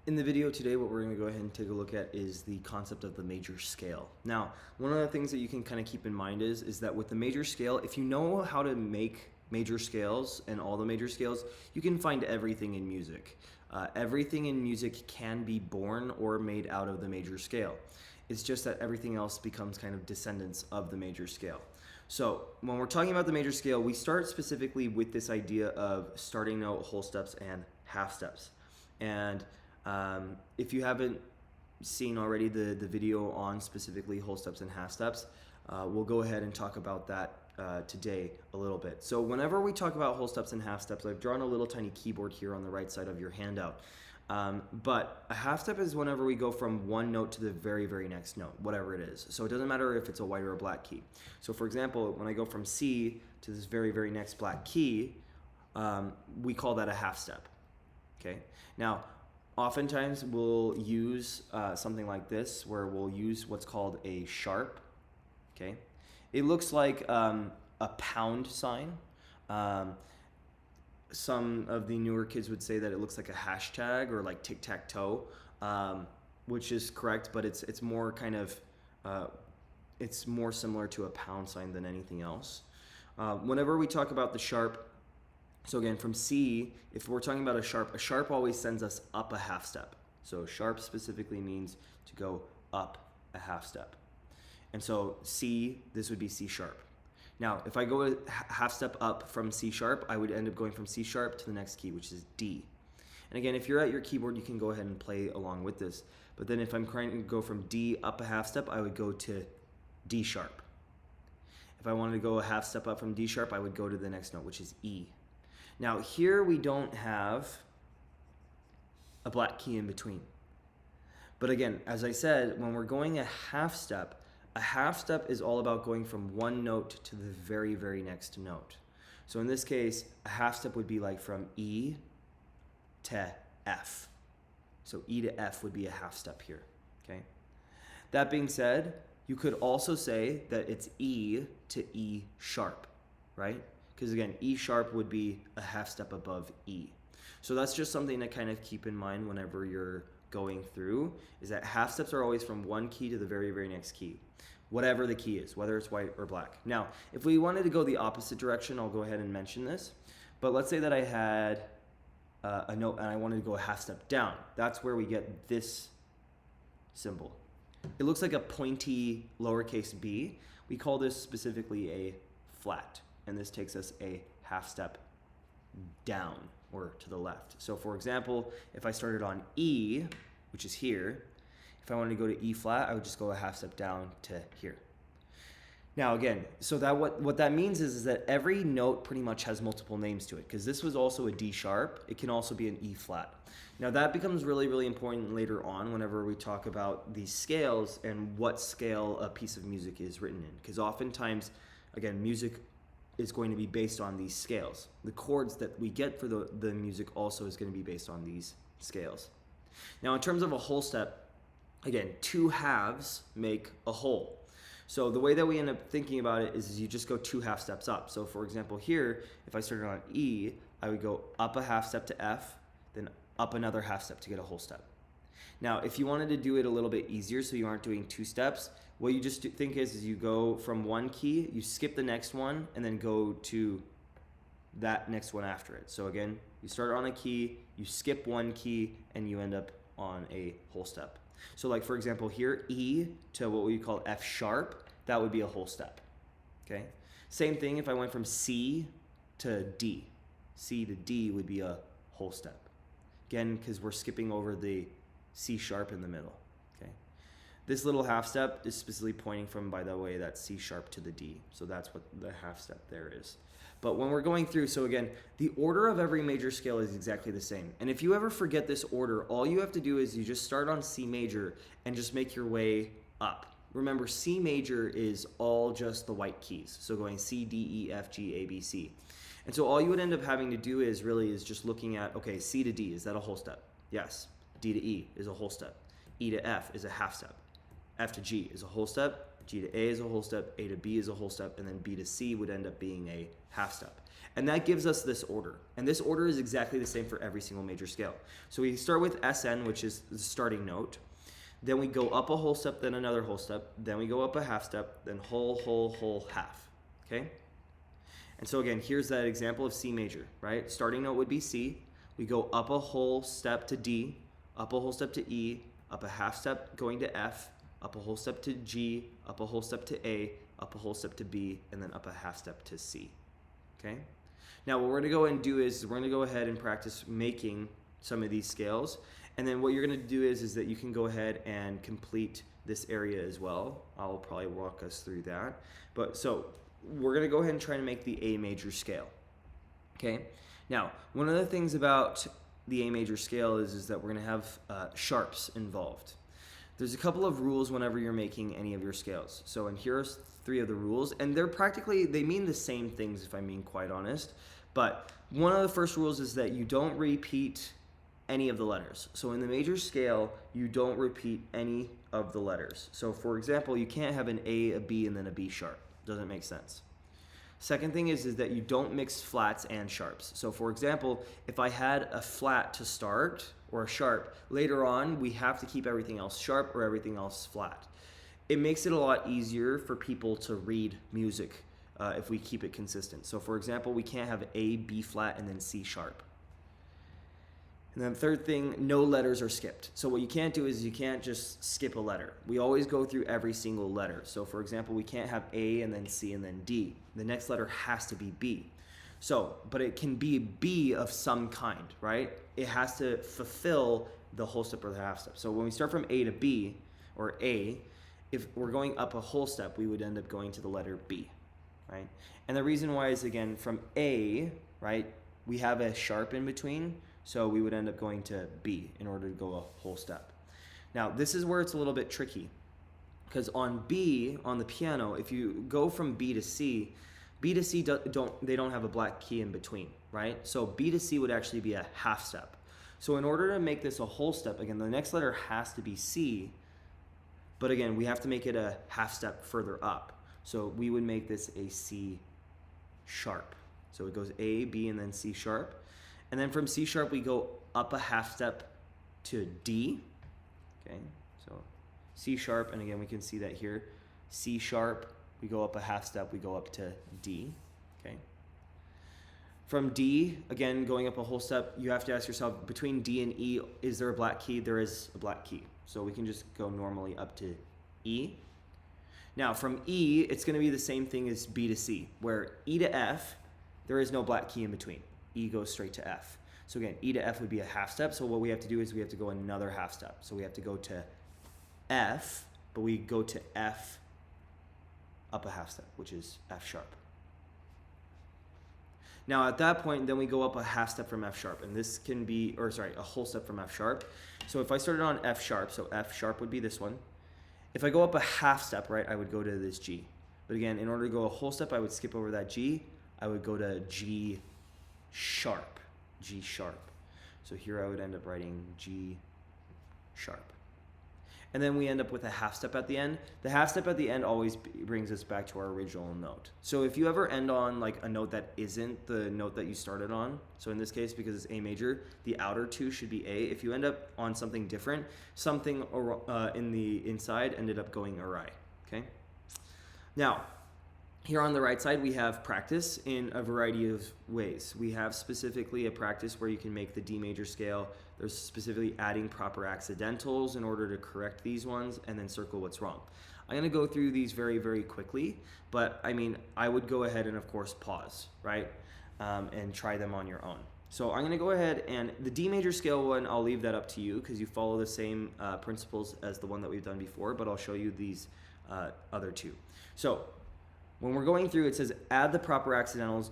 In the video today, what we're going to go ahead and take a look at is the concept of the major scale. Now, one of the things that you can kind of keep in mind is that with the major scale, if you know how to make major scales and all the major scales, you can find everything in music. Everything in music can be born or made out of the major scale. It's just that everything else becomes kind of descendants of the major scale. So when we're talking about the major scale, we start specifically with this idea of starting note, whole steps, and half steps. And if you haven't seen already the video on specifically whole steps and half steps, we'll go ahead and talk about that today a little bit. So whenever we talk about whole steps and half steps, I've drawn a little tiny keyboard here on the right side of your handout. But a half step is whenever we go from one note to the very, very next note, whatever it is. So it doesn't matter if it's a white or a black key. So for example, when I go from C to this very, very next black key, we call that a half step. Okay. Now, oftentimes we'll use something like this where we'll use what's called a sharp. Okay. It looks like a pound sign. Some of the newer kids would say that it looks like a hashtag or like tic-tac-toe, which is correct, but it's more kind of it's more similar to a pound sign than anything else. Whenever we talk about the sharp, so again, from C, if we're talking about a sharp always sends us up a half step. So sharp specifically means to go up a half step. And so C, this would be C sharp. Now, if I go a half step up from C sharp, I would end up going from C sharp to the next key, which is D. And again, if you're at your keyboard, you can go ahead and play along with this. But then if I'm trying to go from D up a half step, I would go to D sharp. If I wanted to go a half step up from D sharp, I would go to the next note, which is E. Now, here we don't have a black key in between. But again, as I said, when we're going a half step is all about going from one note to the very, very next note. So in this case, a half step would be like from E to F. So E to F would be a half step here, okay? That being said, you could also say that it's E to E sharp, right? Because again, E sharp would be a half step above E. So that's just something to kind of keep in mind whenever you're going through, is that half steps are always from one key to the very, very next key, whatever the key is, whether it's white or black. Now, if we wanted to go the opposite direction, I'll go ahead and mention this, but let's say that I had a note and I wanted to go a half step down. That's where we get this symbol. It looks like a pointy lowercase b. We call this specifically a flat, and this takes us a half step down or to the left. So for example, if I started on E, which is here, if I wanted to go to E flat, I would just go a half step down to here. Now again, so that what that means is that every note pretty much has multiple names to it, because this was also a D sharp. It can also be an E flat. Now that becomes really, really important later on whenever we talk about these scales and what scale a piece of music is written in, because oftentimes, again, music is going to be based on these scales. The chords that we get for the music also is going to be based on these scales. Now in terms of a whole step, again, two halves make a whole. So the way that we end up thinking about it is you just go two half steps up. So for example here, if I started on E, I would go up a half step to F, then up another half step to get a whole step. Now, if you wanted to do it a little bit easier so you aren't doing two steps, what you just think is you go from one key, you skip the next one, and then go to that next one after it. So again, you start on a key, you skip one key, and you end up on a whole step. So like for example here, E to what we call F sharp, that would be a whole step, okay? Same thing if I went from C to D. C to D would be a whole step. Again, because we're skipping over the C sharp in the middle, okay? This little half step is specifically pointing from, by the way, that C sharp to the D. So that's what the half step there is. But when we're going through, so again, the order of every major scale is exactly the same. And if you ever forget this order, all you have to do is you just start on C major and just make your way up. Remember, C major is all just the white keys. So going C, D, E, F, G, A, B, C. And so all you would end up having to do is just looking at, okay, C to D, is that a whole step? Yes. D to E is a whole step. E to F is a half step. F to G is a whole step. G to A is a whole step, A to B is a whole step, and then B to C would end up being a half step. And that gives us this order. And this order is exactly the same for every single major scale. So we start with SN, which is the starting note. Then we go up a whole step, then another whole step. Then we go up a half step, then whole, whole, whole, half. Okay? And so again, here's that example of C major, right? Starting note would be C. We go up a whole step to D, up a whole step to E, up a half step going to F, up a whole step to G, up a whole step to A, up a whole step to B, and then up a half step to C. Okay? Now what we're gonna go and do is we're gonna go ahead and practice making some of these scales. And then what you're gonna do is that you can go ahead and complete this area as well. I'll probably walk us through that. But so we're gonna go ahead and try to make the A major scale. Okay? Now, one of the things about the A major scale is that we're gonna have sharps involved. There's a couple of rules whenever you're making any of your scales. So, and here's 3 of the rules, and they mean the same things if I'm being quite honest. But one of the first rules is that you don't repeat any of the letters. So in the major scale, you don't repeat any of the letters. So for example, you can't have an A, a B, and then a B sharp. Doesn't make sense. Second thing is that you don't mix flats and sharps. So for example, if I had a flat to start or a sharp, later on we have to keep everything else sharp or everything else flat. It makes it a lot easier for people to read music if we keep it consistent. So for example, we can't have A, B flat, and then C sharp. And then third thing, no letters are skipped. So what you can't do is you can't just skip a letter. We always go through every single letter. So for example, we can't have A and then C and then D. The next letter has to be B. So, but it can be B of some kind, right? It has to fulfill the whole step or the half step. So when we start from A to B, or A, if we're going up a whole step, we would end up going to the letter B, right? And the reason why is, again, from A, right, we have a sharp in between, so we would end up going to B in order to go a whole step. Now, this is where it's a little bit tricky, because on B, on the piano, if you go from B to C don't have a black key in between, right? So B to C would actually be a half step. So in order to make this a whole step, again, the next letter has to be C, but again, we have to make it a half step further up. So we would make this a C sharp. So it goes A, B, and then C sharp. And then from C sharp, we go up a half step to D. Okay, so C sharp, and again, we can see that here. C sharp, we go up a half step, we go up to D. Okay. From D, again, going up a whole step, you have to ask yourself, between D and E, is there a black key? There is a black key. So we can just go normally up to E. Now from E, it's going to be the same thing as B to C, where E to F, there is no black key in between. E goes straight to F. So again, E to F would be a half step. So what we have to do is we have to go another half step. So we have to go to F, but we go to F up a half step, which is F sharp. Now at that point, then we go up a half step from F sharp, and this can be, or sorry, a whole step from F sharp. So if I started on F sharp, so F sharp would be this one. If I go up a half step, right, I would go to this G. But again, in order to go a whole step, I would skip over that G. I would go to G sharp, G sharp. So here I would end up writing G sharp. And then we end up with a half step at the end. The half step at the end always brings us back to our original note. So if you ever end on like a note that isn't the note that you started on, so in this case, because it's A major, the outer two should be A. If you end up on something different, something in the inside ended up going awry, okay? Now, here on the right side, we have practice in a variety of ways. We have specifically a practice where you can make the D major scale. There's specifically adding proper accidentals in order to correct these ones, and then circle what's wrong. I'm gonna go through these very, very quickly, but I mean, I would go ahead and of course pause, right? And try them on your own. So I'm gonna go ahead, and the D major scale one, I'll leave that up to you because you follow the same principles as the one that we've done before, but I'll show you these other two. So when we're going through, it says add the proper accidentals,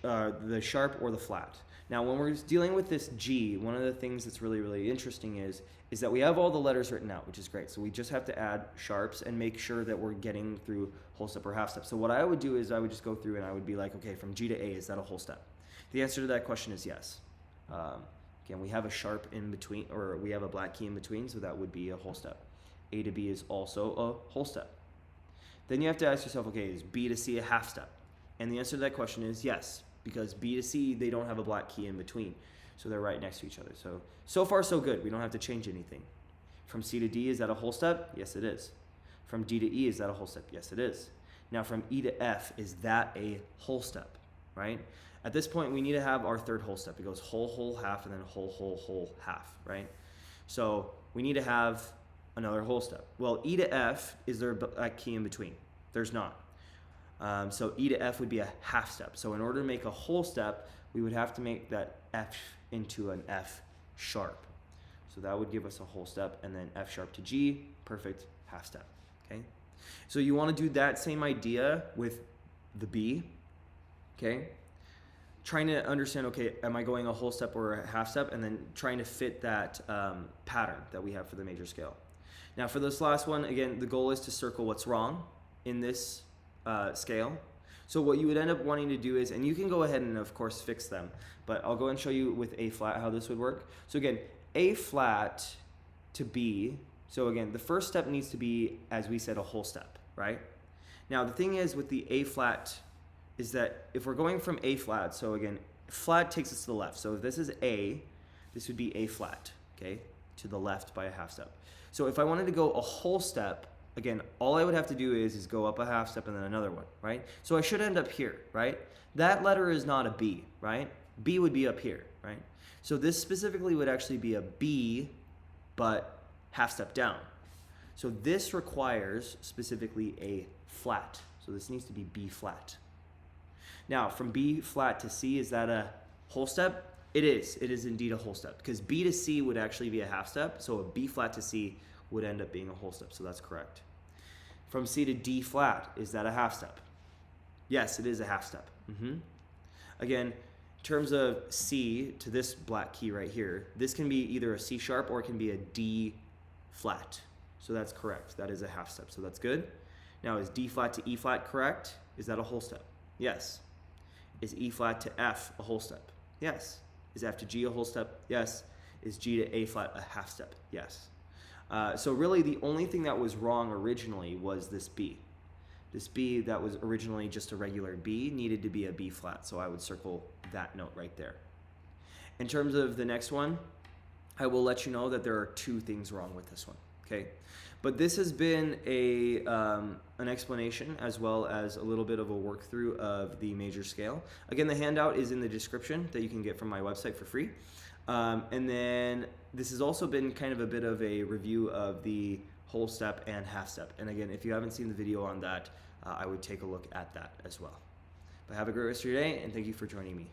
the sharp or the flat. Now, when we're dealing with this G, one of the things that's really, really interesting is that we have all the letters written out, which is great. So we just have to add sharps and make sure that we're getting through whole step or half step. So what I would do is I would just go through and I would be like, okay, from G to A, is that a whole step? The answer to that question is yes. Again, we have a sharp in between, or we have a black key in between, so that would be a whole step. A to B is also a whole step. Then you have to ask yourself, okay, is B to C a half step? And the answer to that question is yes, because B to C, they don't have a black key in between. So they're right next to each other. So far so good. We don't have to change anything. From C to D, is that a whole step? Yes, it is. From D to E, is that a whole step? Yes, it is. Now from E to F, is that a whole step, right? At this point, we need to have our third whole step. It goes whole, whole, half, and then whole, whole, whole, half, right? So we need to have another whole step. Well, E to F, is there a key in between? There's not. So E to F would be a half step. So in order to make a whole step, we would have to make that F into an F sharp. So that would give us a whole step, and then F sharp to G, perfect half step, okay? So you want to do that same idea with the B, okay? Trying to understand, okay, am I going a whole step or a half step, and then trying to fit that pattern that we have for the major scale. Now for this last one, again, the goal is to circle what's wrong in this scale. So what you would end up wanting to do is, and you can go ahead and of course fix them, but I'll go and show you with A flat how this would work. So again, A flat to B, so again, the first step needs to be, as we said, a whole step, right? Now the thing is with the A flat is that if we're going from A flat, so again, flat takes us to the left. So if this is A, this would be A flat, okay, to the left by a half step. So if I wanted to go a whole step, again, all I would have to do is go up a half step and then another one, right? So I should end up here, right? That letter is not a B, right? B would be up here, right? So this specifically would actually be a B, but half step down. So this requires specifically a flat. So this needs to be B flat. Now, from B flat to C, is that a whole step? It is. It is indeed a whole step, because B to C would actually be a half step. So a B flat to C would end up being a whole step. So that's correct. From C to D flat, is that a half step? Yes, it is a half step. Again, in terms of C to this black key right here, this can be either a C sharp or it can be a D flat. So that's correct. That is a half step. So that's good. Now, is D flat to E flat correct? Is that a whole step? Yes. Is E flat to F a whole step? Yes. Is F to G a whole step? Yes. Is G to A flat a half step? Yes. So really the only thing that was wrong originally was this B. This B that was originally just a regular B needed to be a B flat, so I would circle that note right there. In terms of the next one, I will let you know that there are two things wrong with this one, okay? But this has been an explanation as well as a little bit of a workthrough of the major scale. Again, the handout is in the description that you can get from my website for free. And then this has also been kind of a bit of a review of the whole step and half step. And again, if you haven't seen the video on that, I would take a look at that as well. But have a great rest of your day, and thank you for joining me.